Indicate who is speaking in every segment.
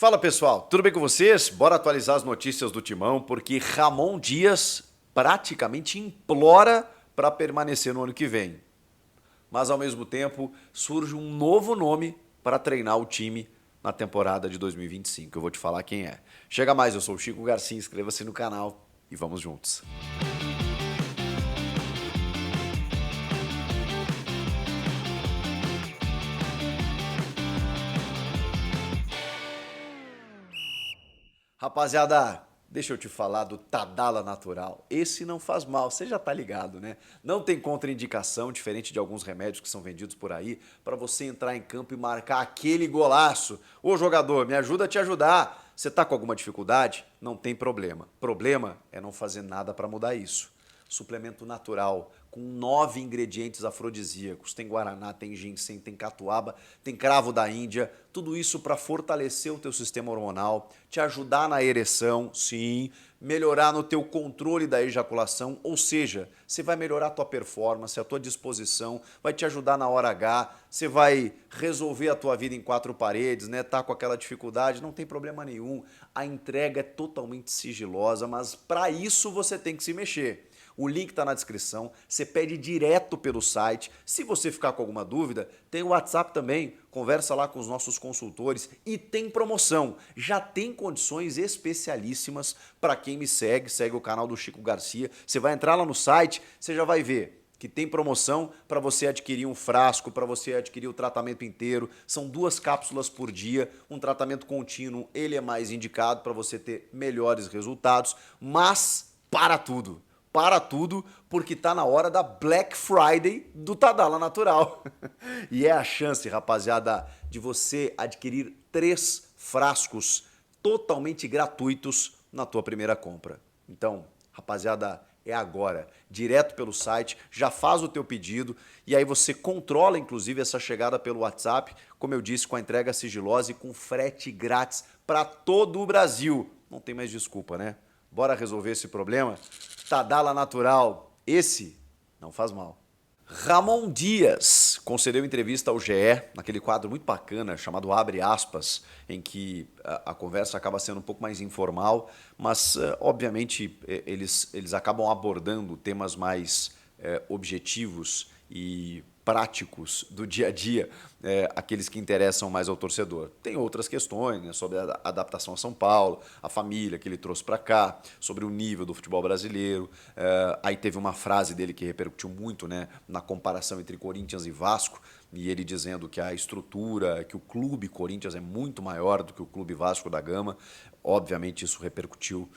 Speaker 1: Fala pessoal, tudo bem com vocês? Bora atualizar as notícias do Timão, porque Ramon Dias praticamente implora para permanecer no ano que vem. Mas ao mesmo tempo surge um novo nome para treinar o time na temporada de 2025. Eu vou te falar quem é. Chega mais, eu sou o Chico Garcia, inscreva-se no canal e vamos juntos. Rapaziada, deixa eu te falar do Tadala Natural. Esse não faz mal, você já tá ligado, né? Não tem contraindicação, diferente de alguns remédios que são vendidos por aí, para você entrar em campo e marcar aquele golaço. Ô jogador, me ajuda a te ajudar. Você tá com alguma dificuldade? Não tem problema. Problema é não fazer nada para mudar isso. Suplemento natural, com 9 ingredientes afrodisíacos. Tem guaraná, tem ginseng, tem catuaba, tem cravo da Índia. Tudo isso para fortalecer o teu sistema hormonal, te ajudar na ereção, sim, melhorar no teu controle da ejaculação, ou seja, você vai melhorar a tua performance, a tua disposição, vai te ajudar na hora H, você vai resolver a tua vida em 4 paredes, né? Tá com aquela dificuldade, não tem problema nenhum. A entrega é totalmente sigilosa, mas para isso você tem que se mexer. O link está na descrição, você pede direto pelo site. Se você ficar com alguma dúvida, tem o WhatsApp também, conversa lá com os nossos consultores e tem promoção. Já tem condições especialíssimas para quem me segue, segue o canal do Chico Garcia. Você vai entrar lá no site, você já vai ver que tem promoção para você adquirir um frasco, para você adquirir o tratamento inteiro. São 2 cápsulas por dia, um tratamento contínuo, ele é mais indicado para você ter melhores resultados, mas para tudo, porque tá na hora da Black Friday do Tadala Natural. E é a chance, rapaziada, de você adquirir 3 frascos totalmente gratuitos na tua primeira compra. Então, rapaziada, é agora, direto pelo site, já faz o teu pedido e aí você controla inclusive essa chegada pelo WhatsApp, como eu disse, com a entrega sigilosa e com frete grátis para todo o Brasil. Não tem mais desculpa, né? Bora resolver esse problema? Tadala Natural, esse não faz mal. Ramon Dias concedeu entrevista ao GE, naquele quadro muito bacana chamado Abre Aspas, em que a conversa acaba sendo um pouco mais informal, mas obviamente eles acabam abordando temas mais objetivos e práticos do dia a dia, aqueles que interessam mais ao torcedor. Tem outras questões, né, sobre a adaptação a São Paulo, a família que ele trouxe para cá, sobre o nível do futebol brasileiro. Aí teve uma frase dele que repercutiu muito, né, na comparação entre Corinthians e Vasco, e ele dizendo que a estrutura, que o clube Corinthians é muito maior do que o clube Vasco da Gama. Obviamente isso repercutiu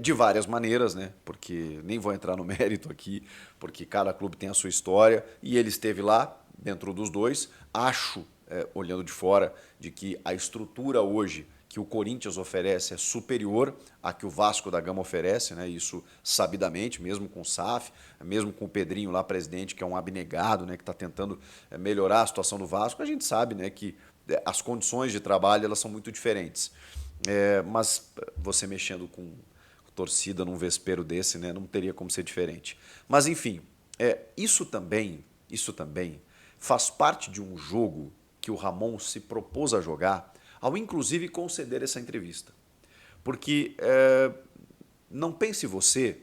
Speaker 1: de várias maneiras, né? Porque nem vou entrar no mérito aqui, porque cada clube tem a sua história e ele esteve lá dentro dos dois. Acho, olhando de fora, de que a estrutura hoje que o Corinthians oferece é superior à que o Vasco da Gama oferece, né? Isso sabidamente, mesmo com o SAF, mesmo com o Pedrinho lá, presidente, que é um abnegado, né? Que está tentando melhorar a situação do Vasco. A gente sabe, né, que as condições de trabalho elas são muito diferentes. Mas você mexendo com torcida num vespeiro desse, né, não teria como ser diferente. Mas enfim, isso também faz parte de um jogo que o Ramon se propôs a jogar, ao inclusive conceder essa entrevista. Porque não pense você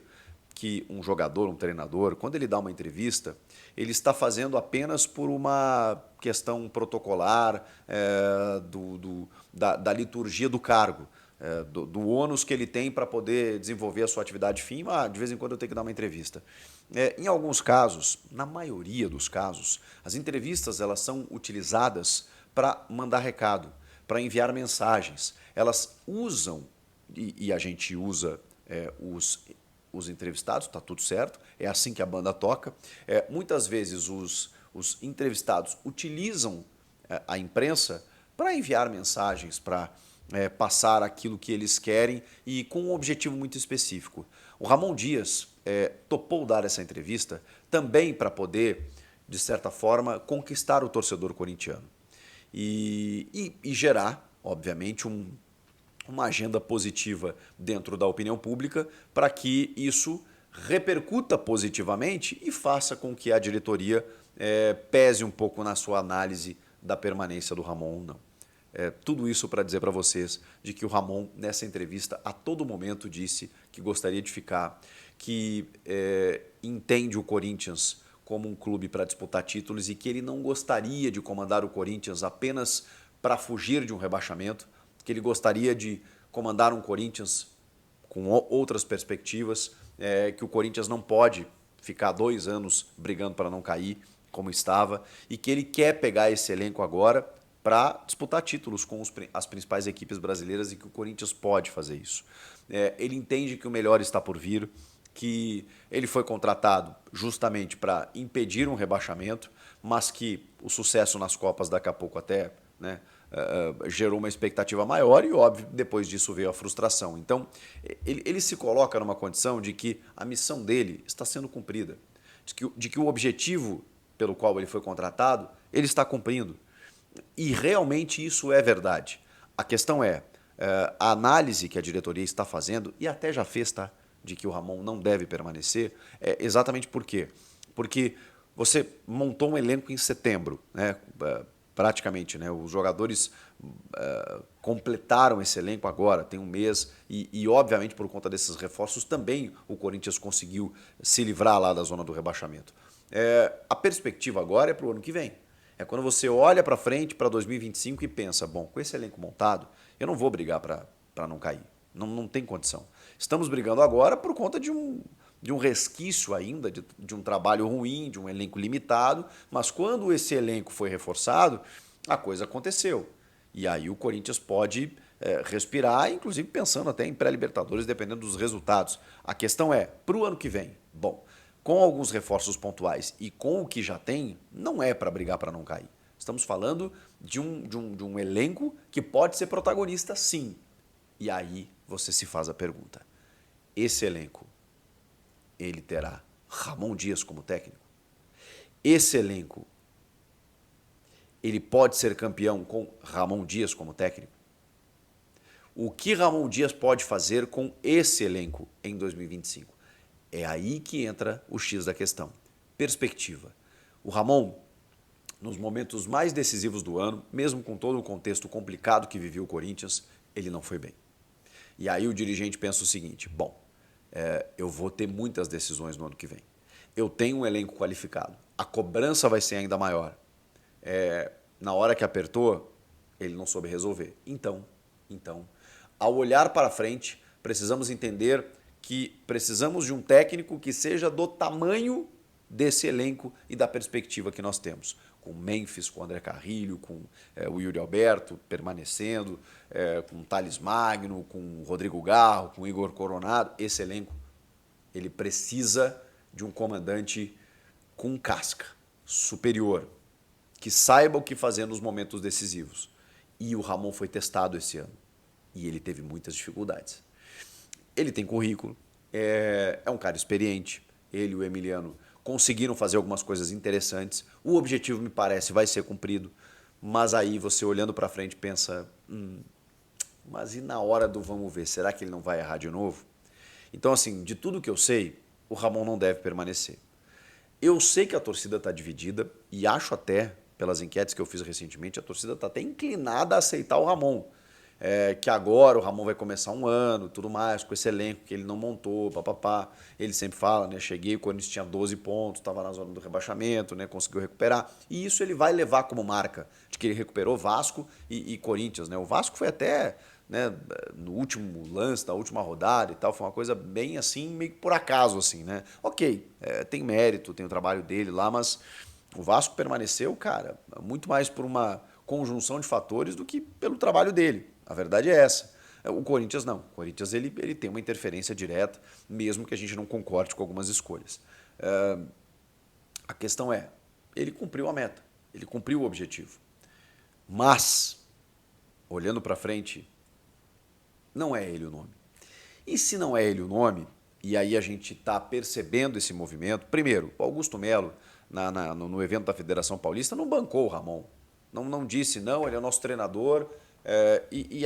Speaker 1: que um jogador, um treinador, quando ele dá uma entrevista, ele está fazendo apenas por uma questão protocolar da liturgia do cargo. Do ônus que ele tem para poder desenvolver a sua atividade fim, de vez em quando eu tenho que dar uma entrevista. Em alguns casos, na maioria dos casos, as entrevistas elas são utilizadas para mandar recado, para enviar mensagens. Elas usam, e a gente usa os entrevistados, está tudo certo, é assim que a banda toca. Muitas vezes os entrevistados utilizam a imprensa para enviar mensagens, para passar aquilo que eles querem e com um objetivo muito específico. O Ramon Dias topou dar essa entrevista também para poder, de certa forma, conquistar o torcedor corintiano e gerar, obviamente, uma agenda positiva dentro da opinião pública para que isso repercuta positivamente e faça com que a diretoria pese um pouco na sua análise da permanência do Ramon ou não. tudo isso para dizer para vocês de que o Ramon, nessa entrevista, a todo momento disse que gostaria de ficar, que entende o Corinthians como um clube para disputar títulos e que ele não gostaria de comandar o Corinthians apenas para fugir de um rebaixamento, que ele gostaria de comandar um Corinthians com outras perspectivas, que o Corinthians não pode ficar 2 anos brigando para não cair, como estava, e que ele quer pegar esse elenco agora para disputar títulos com as principais equipes brasileiras e que o Corinthians pode fazer isso. Ele entende que o melhor está por vir, que ele foi contratado justamente para impedir um rebaixamento, mas que o sucesso nas Copas daqui a pouco até, né, gerou uma expectativa maior e, óbvio, depois disso veio a frustração. Então, ele se coloca numa condição de que a missão dele está sendo cumprida, de que o objetivo pelo qual ele foi contratado, ele está cumprindo. E realmente isso é verdade. A questão é, a análise que a diretoria está fazendo, e até já fez, tá? De que o Ramon não deve permanecer, exatamente por quê? Porque você montou um elenco em setembro, né? Praticamente, né? Os jogadores completaram esse elenco agora, tem um mês, e obviamente por conta desses reforços também o Corinthians conseguiu se livrar lá da zona do rebaixamento. A perspectiva agora é para o ano que vem. É quando você olha para frente, para 2025 e pensa, bom, com esse elenco montado, eu não vou brigar para não cair. Não tem condição. Estamos brigando agora por conta de um resquício ainda, de um trabalho ruim, de um elenco limitado, mas quando esse elenco foi reforçado, a coisa aconteceu. E aí o Corinthians pode respirar, inclusive pensando até em pré-libertadores, dependendo dos resultados. A questão é, para o ano que vem, bom, com alguns reforços pontuais e com o que já tem, não é para brigar para não cair. Estamos falando de um elenco que pode ser protagonista, sim. E aí você se faz a pergunta, esse elenco, ele terá Ramon Dias como técnico? Esse elenco, ele pode ser campeão com Ramon Dias como técnico? O que Ramon Dias pode fazer com esse elenco em 2025? É aí que entra o X da questão. Perspectiva. O Ramon, nos momentos mais decisivos do ano, mesmo com todo o contexto complicado que vivia o Corinthians, ele não foi bem. E aí o dirigente pensa o seguinte, bom, eu vou ter muitas decisões no ano que vem. Eu tenho um elenco qualificado. A cobrança vai ser ainda maior. Na hora que apertou, ele não soube resolver. Então, ao olhar para frente, precisamos entender que precisamos de um técnico que seja do tamanho desse elenco e da perspectiva que nós temos. Com Memphis, com André Carrilho, com o Yuri Alberto permanecendo, com Thales Magno, com Rodrigo Garro, com Igor Coronado. Esse elenco, ele precisa de um comandante com casca, superior, que saiba o que fazer nos momentos decisivos. E o Ramon foi testado esse ano. E ele teve muitas dificuldades. Ele tem currículo, é um cara experiente, ele e o Emiliano conseguiram fazer algumas coisas interessantes, o objetivo, me parece, vai ser cumprido, mas aí você olhando para frente pensa, mas e na hora do vamos ver, será que ele não vai errar de novo? Então assim, de tudo que eu sei, o Ramon não deve permanecer. Eu sei que a torcida está dividida e acho até, pelas enquetes que eu fiz recentemente, a torcida está até inclinada a aceitar o Ramon. Que agora o Ramon vai começar um ano, tudo mais, com esse elenco que ele não montou, papapá. Ele sempre fala, né? Cheguei quando tinha 12 pontos, estava na zona do rebaixamento, né? Conseguiu recuperar. E isso ele vai levar como marca, de que ele recuperou Vasco e Corinthians, né? O Vasco foi até, né, no último lance, da última rodada e tal, foi uma coisa bem assim, meio que por acaso, assim, né? Ok, tem mérito, tem o trabalho dele lá, mas o Vasco permaneceu, cara, muito mais por uma conjunção de fatores do que pelo trabalho dele. A verdade é essa. O Corinthians não. O Corinthians ele tem uma interferência direta, mesmo que a gente não concorde com algumas escolhas. A questão é, ele cumpriu a meta, ele cumpriu o objetivo. Mas, olhando para frente, não é ele o nome. E se não é ele o nome, e aí a gente está percebendo esse movimento, primeiro, o Augusto Melo, no evento da Federação Paulista, não bancou o Ramon. Não disse, não, ele é o nosso treinador.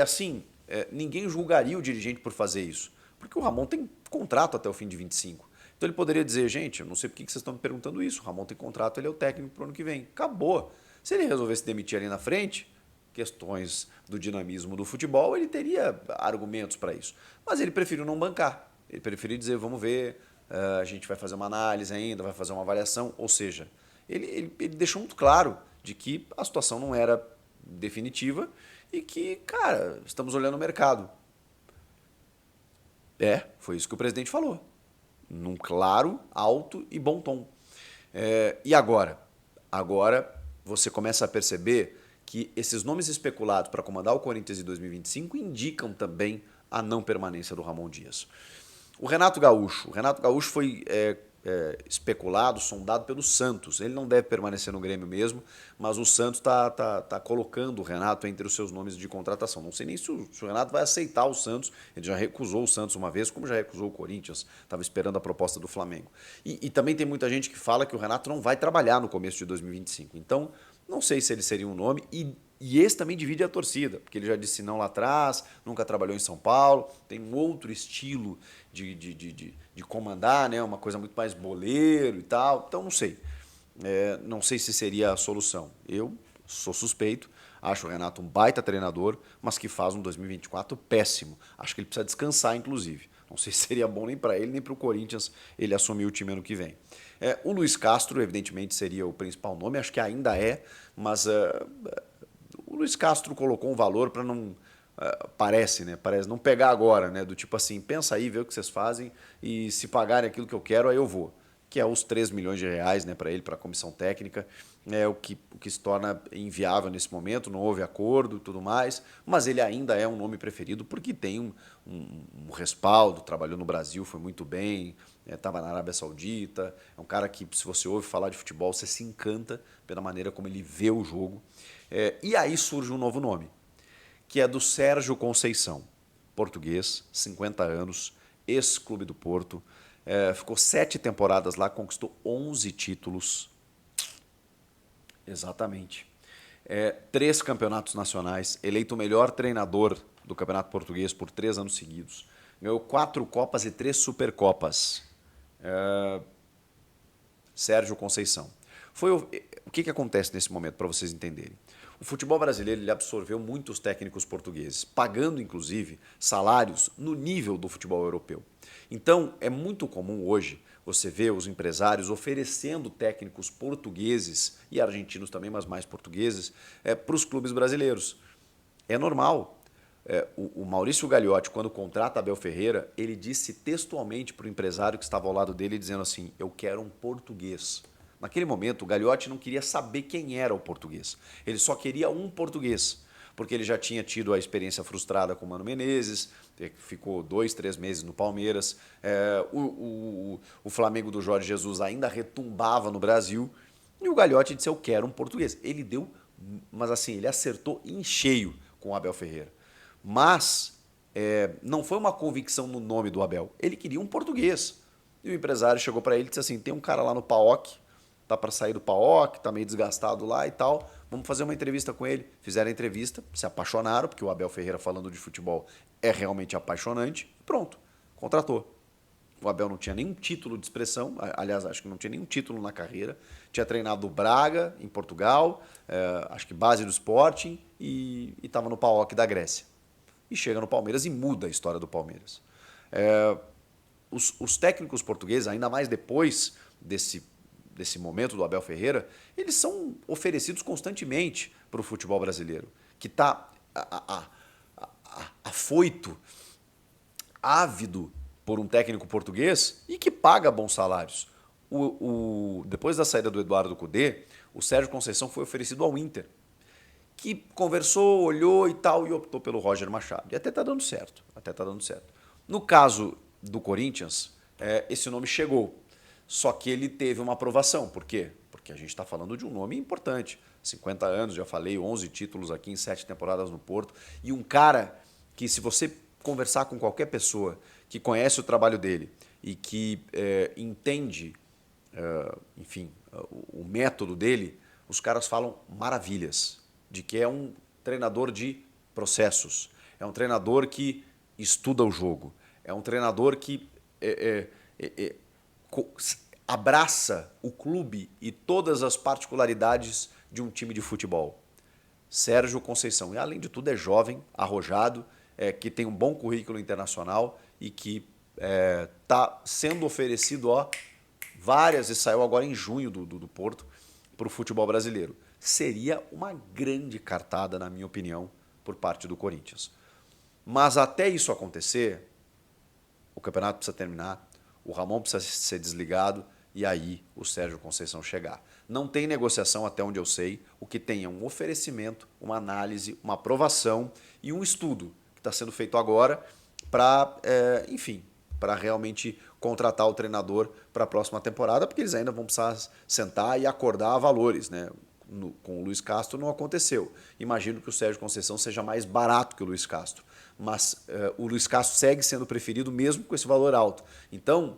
Speaker 1: Assim, ninguém julgaria o dirigente por fazer isso, porque o Ramon tem contrato até o fim de 25. Então ele poderia dizer, gente, eu não sei por que vocês estão me perguntando isso, o Ramon tem contrato, ele é o técnico para o ano que vem. Acabou. Se ele resolver se demitir ali na frente, questões do dinamismo do futebol, ele teria argumentos para isso. Mas ele preferiu não bancar. Ele preferiu dizer, vamos ver, a gente vai fazer uma análise ainda, vai fazer uma avaliação. Ou seja, ele deixou muito claro de que a situação não era definitiva e que, cara, estamos olhando o mercado. Foi isso que o presidente falou. Num claro, alto e bom tom. E agora? Agora você começa a perceber que esses nomes especulados para comandar o Corinthians em 2025 indicam também a não permanência do Ramon Dias. O Renato Gaúcho foi especulado, sondado pelo Santos. Ele não deve permanecer no Grêmio mesmo, mas o Santos tá colocando o Renato entre os seus nomes de contratação. Não sei nem se o Renato vai aceitar o Santos. Ele já recusou o Santos uma vez, como já recusou o Corinthians. Estava esperando a proposta do Flamengo. E também tem muita gente que fala que o Renato não vai trabalhar no começo de 2025. Então, não sei se ele seria um nome. E esse também divide a torcida, porque ele já disse não lá atrás, nunca trabalhou em São Paulo, tem um outro estilo de comandar, né? Uma coisa muito mais boleiro e tal. Então, não sei. Não sei se seria a solução. Eu sou suspeito, acho o Renato um baita treinador, mas que faz um 2024 péssimo. Acho que ele precisa descansar, inclusive. Não sei se seria bom nem para ele, nem para o Corinthians ele assumir o time ano que vem. O Luiz Castro, evidentemente, seria o principal nome, acho que ainda é, mas o Luiz Castro colocou um valor para não... parece não pegar agora, né? Do tipo assim, pensa aí, vê o que vocês fazem e se pagarem aquilo que eu quero, aí eu vou. Que é os 3 milhões de reais, né, para ele, para a comissão técnica, o que se torna inviável nesse momento, não houve acordo e tudo mais, mas ele ainda é um nome preferido porque tem um respaldo, trabalhou no Brasil, foi muito bem, estava na Arábia Saudita, é um cara que, se você ouve falar de futebol, você se encanta pela maneira como ele vê o jogo. E aí surge um novo nome, que é do Sérgio Conceição, português, 50 anos, ex-Clube do Porto, ficou 7 temporadas lá, conquistou 11 títulos, exatamente, 3 campeonatos nacionais, eleito o melhor treinador do Campeonato Português por 3 anos seguidos, ganhou 4 Copas e 3 Supercopas. Sérgio Conceição. O que acontece nesse momento, para vocês entenderem? O futebol brasileiro ele absorveu muitos técnicos portugueses, pagando, inclusive, salários no nível do futebol europeu. Então, é muito comum hoje você ver os empresários oferecendo técnicos portugueses, e argentinos também, mas mais portugueses, para os clubes brasileiros. É normal. O Maurício Gagliotti, quando contrata Abel Ferreira, ele disse textualmente para o empresário que estava ao lado dele, dizendo assim, eu quero um português. Naquele momento, o Gagliotti não queria saber quem era o português. Ele só queria um português, porque ele já tinha tido a experiência frustrada com o Mano Menezes, ficou 2, 3 meses no Palmeiras, o Flamengo do Jorge Jesus ainda retumbava no Brasil, e o Gagliotti disse, eu quero um português. Ele deu, mas assim, ele acertou em cheio com o Abel Ferreira. Mas não foi uma convicção no nome do Abel, ele queria um português. E o empresário chegou para ele e disse assim, tem um cara lá no PAOK, tá para sair do PAOK, tá meio desgastado lá e tal, vamos fazer uma entrevista com ele. Fizeram a entrevista, se apaixonaram, porque o Abel Ferreira falando de futebol é realmente apaixonante, pronto, contratou. O Abel não tinha nenhum título de expressão, aliás, acho que não tinha nenhum título na carreira, tinha treinado o Braga, em Portugal, acho que base do Sporting, e estava no PAOK da Grécia. E chega no Palmeiras e muda a história do Palmeiras. Os técnicos portugueses, ainda mais depois desse momento do Abel Ferreira, eles são oferecidos constantemente para o futebol brasileiro, que está afoito, ávido por um técnico português e que paga bons salários. Depois da saída do Eduardo Cudê, o Sérgio Conceição foi oferecido ao Inter, que conversou, olhou e tal, e optou pelo Roger Machado. E até está dando certo. No caso do Corinthians, esse nome chegou. Só que ele teve uma aprovação. Por quê? Porque a gente está falando de um nome importante. 50 anos, já falei, 11 títulos aqui em 7 temporadas no Porto. E um cara que, se você conversar com qualquer pessoa que conhece o trabalho dele e que entende, enfim, o método dele, os caras falam maravilhas de que é um treinador de processos, é um treinador que estuda o jogo, é um treinador que abraça o clube e todas as particularidades de um time de futebol. Sérgio Conceição. E além de tudo é jovem, arrojado, que tem um bom currículo internacional e que está sendo oferecido várias, e saiu agora em junho do Porto, para o futebol brasileiro. Seria uma grande cartada, na minha opinião, por parte do Corinthians. Mas até isso acontecer, o campeonato precisa terminar, o Ramon precisa ser desligado e aí o Sérgio Conceição chegar. Não tem negociação até onde eu sei, o que tem é um oferecimento, uma análise, uma aprovação e um estudo que está sendo feito agora para, enfim, para realmente contratar o treinador para a próxima temporada, porque eles ainda vão precisar sentar e acordar valores, né? Com o Luiz Castro não aconteceu. Imagino que o Sérgio Conceição seja mais barato que o Luiz Castro, mas o Luiz Castro segue sendo preferido mesmo com esse valor alto. Então,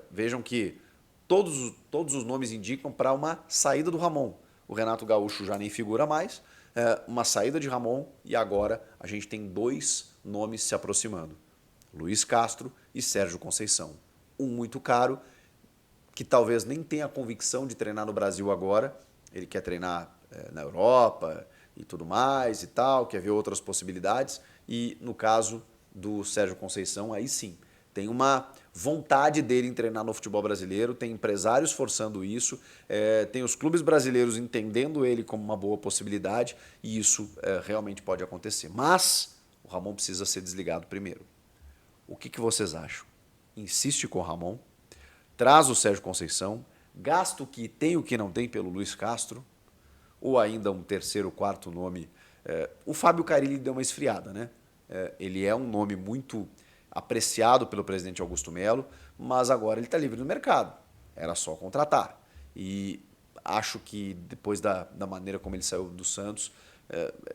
Speaker 1: vejam que todos os nomes indicam para uma saída do Ramon. O Renato Gaúcho já nem figura mais, uma saída de Ramon e agora a gente tem 2 nomes se aproximando. Luiz Castro e Sérgio Conceição. Um muito caro, que talvez nem tenha convicção de treinar no Brasil agora, ele quer treinar na Europa e tudo mais e tal, quer ver outras possibilidades. E no caso do Sérgio Conceição, aí sim, tem uma vontade dele em treinar no futebol brasileiro, tem empresários forçando isso, tem os clubes brasileiros entendendo ele como uma boa possibilidade e isso realmente pode acontecer. Mas o Ramon precisa ser desligado primeiro. O que vocês acham? Insiste com o Ramon, traz o Sérgio Conceição, gasta o que tem e o que não tem pelo Luiz Castro, ou ainda um terceiro, quarto nome. O Fábio Carille deu uma esfriada, né? Ele é um nome muito apreciado pelo presidente Augusto Melo, mas agora ele está livre no mercado. Era só contratar. E acho que depois da maneira como ele saiu do Santos,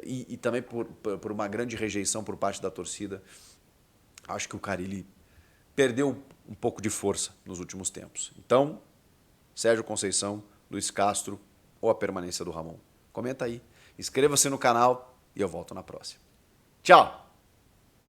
Speaker 1: e também por uma grande rejeição por parte da torcida, acho que o Carille perdeu um pouco de força nos últimos tempos. Então, Sérgio Conceição, Luiz Castro ou a permanência do Ramon? Comenta aí, inscreva-se no canal e eu volto na próxima. Tchau!